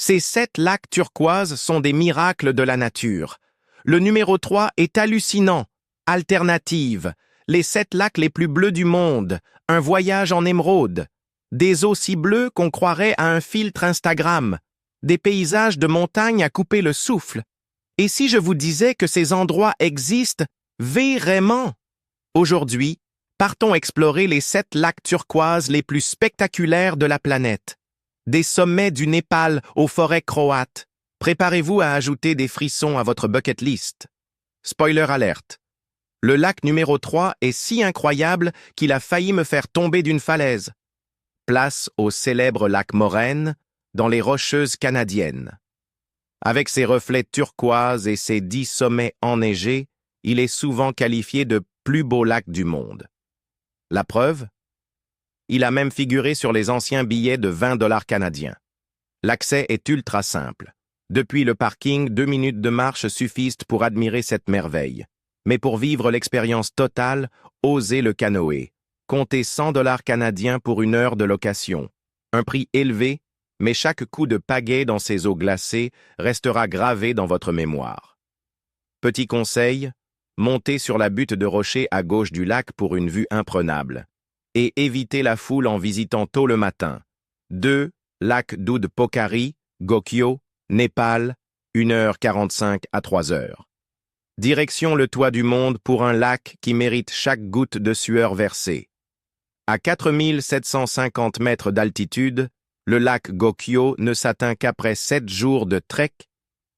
Ces 7 lacs turquoises sont des miracles de la nature. Le numéro 3 est hallucinant. Alternative. Les 7 lacs les plus bleus du monde. Un voyage en émeraude. Des eaux si bleues qu'on croirait à un filtre Instagram. Des paysages de montagne à couper le souffle. Et si je vous disais que ces endroits existent vraiment? Aujourd'hui, partons explorer les 7 lacs turquoises les plus spectaculaires de la planète. Des sommets du Népal aux forêts croates. Préparez-vous à ajouter des frissons à votre bucket list. Spoiler alerte. Le lac numéro 3 est si incroyable qu'il a failli me faire tomber d'une falaise. Place au célèbre lac Moraine, dans les Rocheuses canadiennes. Avec ses reflets turquoises et ses 10 sommets enneigés, il est souvent qualifié de plus beau lac du monde. La preuve? Il a même figuré sur les anciens billets de 20 $ canadiens. L'accès est ultra simple. Depuis le parking, 2 minutes de marche suffisent pour admirer cette merveille. Mais pour vivre l'expérience totale, osez le canoë. Comptez 100 $ canadiens pour 1 heure de location. Un prix élevé, mais chaque coup de pagaie dans ces eaux glacées restera gravé dans votre mémoire. Petit conseil, montez sur la butte de rocher à gauche du lac pour une vue imprenable. Et évitez la foule en visitant tôt le matin. 2. Lac d'Oud Pokhari, Gokyo, Népal, 1h45 à 3h. Direction le toit du monde pour un lac qui mérite chaque goutte de sueur versée. À 4750 mètres d'altitude, le lac Gokyo ne s'atteint qu'après 7 jours de trek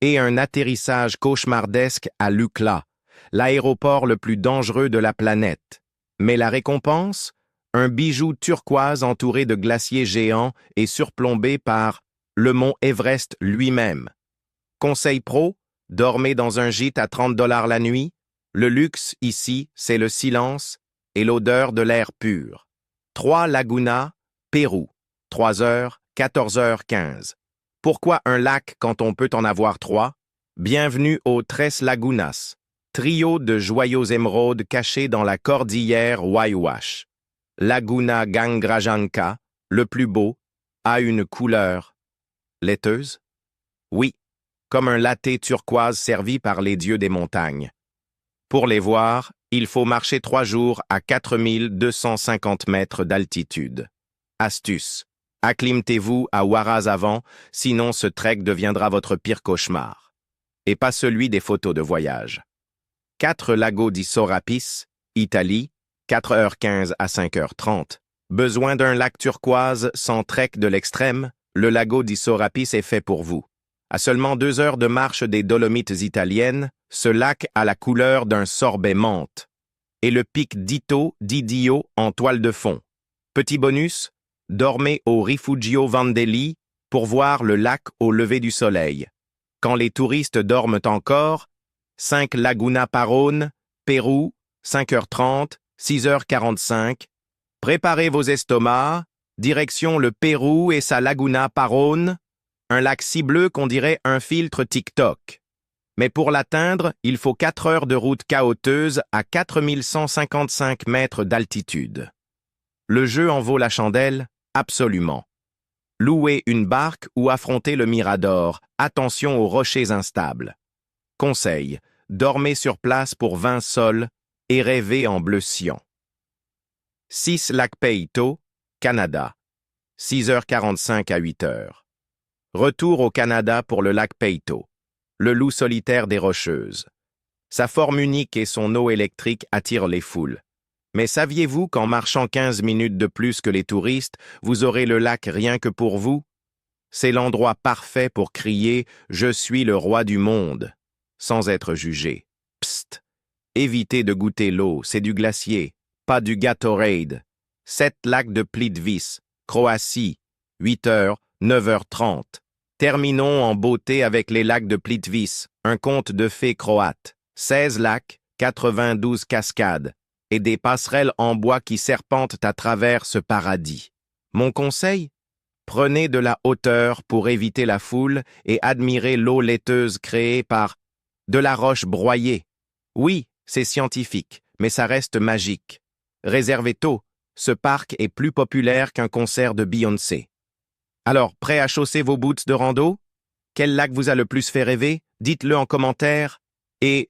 et un atterrissage cauchemardesque à Lukla, l'aéroport le plus dangereux de la planète. Mais la récompense? Un bijou turquoise entouré de glaciers géants et surplombé par le mont Everest lui-même. Conseil pro, dormez dans un gîte à 30 $ la nuit. Le luxe, ici, c'est le silence et l'odeur de l'air pur. 3 Laguna, Pérou. 3 heures, 14h15. Pourquoi un lac quand on peut en avoir 3? Bienvenue aux Tres Lagunas, trio de joyaux émeraudes cachés dans la cordillère Waiwash. Laguna Gangrajanka, le plus beau, a une couleur laiteuse? Oui, comme un latte turquoise servi par les dieux des montagnes. Pour les voir, il faut marcher 3 jours à 4250 mètres d'altitude. Astuce. Acclimatez-vous à Huaraz avant, sinon ce trek deviendra votre pire cauchemar. Et pas celui des photos de voyage. 4 Lago di Sorapis, Italie, 4h15 à 5h30. Besoin d'un lac turquoise sans trek de l'extrême? Le Lago di Sorapis est fait pour vous. À seulement 2 heures de marche des Dolomites italiennes, ce lac a la couleur d'un sorbet menthe. Et le pic d'Idio en toile de fond. Petit bonus, dormez au Rifugio Vandelli pour voir le lac au lever du soleil. Quand les touristes dorment encore, 5 Laguna Parone, Pérou, 5h30, 6h45. Préparez vos estomacs, direction le Pérou et sa Laguna Parone, un lac si bleu qu'on dirait un filtre TikTok. Mais pour l'atteindre, il faut 4 heures de route chaoteuse à 4155 mètres d'altitude. Le jeu en vaut la chandelle? Absolument. Louez une barque ou affrontez le Mirador, attention aux rochers instables. Conseil, dormez sur place pour 20 sols et rêvez en bleu cyan. 6 Lac Peyto, Canada, 6h45 à 8h. Retour au Canada pour le lac Peyto, le loup solitaire des Rocheuses. Sa forme unique et son eau électrique attirent les foules. Mais saviez-vous qu'en marchant 15 minutes de plus que les touristes, vous aurez le lac rien que pour vous? C'est l'endroit parfait pour crier « Je suis le roi du monde » sans être jugé. Psst! Évitez de goûter l'eau, c'est du glacier, pas du Gatorade. 7 lacs de Plitvice, Croatie, 8h, 9h30. Terminons en beauté avec les lacs de Plitvice, un conte de fées croate. 16 lacs, 92 cascades, et des passerelles en bois qui serpentent à travers ce paradis. Mon conseil? Prenez de la hauteur pour éviter la foule et admirez l'eau laiteuse créée par de la roche broyée. Oui, c'est scientifique, mais ça reste magique. Réservez tôt, ce parc est plus populaire qu'un concert de Beyoncé. Alors, prêt à chausser vos boots de rando? Quel lac vous a le plus fait rêver? Dites-le en commentaire. Et